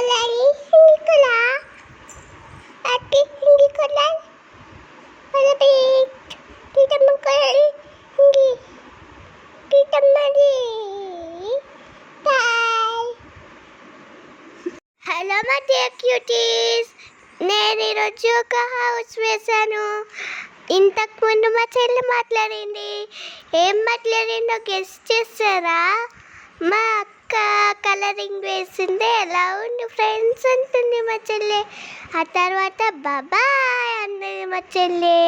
color is hindi color. Ati hindi color. Malapit. Tita mo color hindi. Tita mali. Bye. Hello మా dear cuties, నేను ఈరోజు ఒక house వేసాను. ఇంతకుముందు మా చెల్లి మాట్లాడింది. ఏం మాట్లాడిందో గెస్ట్ చేస్తారా? మా అక్క కలరింగ్ వేసింది. ఎలా ఉంది ఫ్రెండ్స్ అంటుంది మా చెల్లి. ఆ తర్వాత బాబాయ్ అన్నది మా చెల్లి.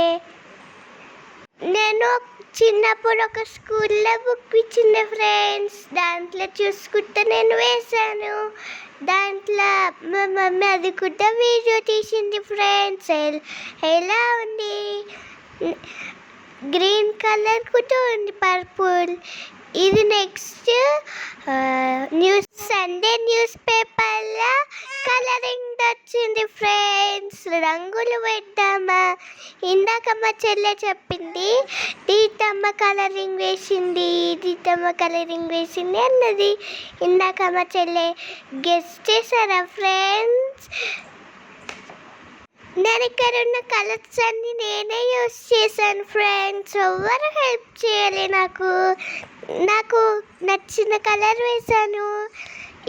నేను చిన్నప్పుడు ఒక స్కూల్లో బుక్ ఇచ్చింది ఫ్రెండ్స్. దాంట్లో చూసుకుంటే నేను వేసాను. దాంట్లో మా మమ్మీ అది కూడా వీడియో తీసింది ఫ్రెండ్స్. ఎలా ఉంది? గ్రీన్ కలర్ కూడా ఉంది, పర్పుల్. ఇది నెక్స్ట్ సండే న్యూస్ పేపర్లో కలరింగ్ వచ్చింది ఫ్రెండ్స్. రంగులు పెట్టామా? ఇందాక మా చెల్లె చెప్పింది దీతమ్మ కలరింగ్ వేసింది, దీతమ్మ కలరింగ్ వేసింది అన్నది. ఇందాక మా చెల్లె గెస్ చేశారా ఫ్రెండ్స్? నేను ఇక్కడ ఉన్న కలర్స్ అన్ని నేనే యూస్ చేశాను ఫ్రెండ్స్. ఎవరు హెల్ప్ చేయాలి నాకు నచ్చిన కలర్ వేశాను.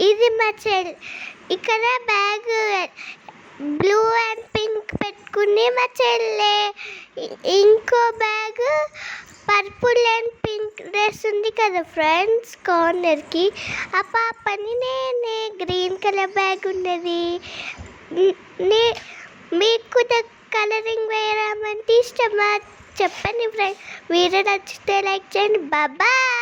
ఇది మా చెల్లి. ఇక్కడ బ్యాగ్ బ్లూ అండ్ పింక్ పెట్టుకుని మా చెల్లె. ఇంకో bag purple and pink dress ఉంది కదా ఫ్రెండ్స్ కార్నర్కి, ఆ పాపని నేనే. గ్రీన్ కలర్ బ్యాగ్ ఉన్నది. మీకు కలరింగ్ వేయడం అంటే ఇష్టమా చెప్పండి ఫ్రెండ్స్. వీడియో నచ్చితే లైక్ చేయండి. బాయ్.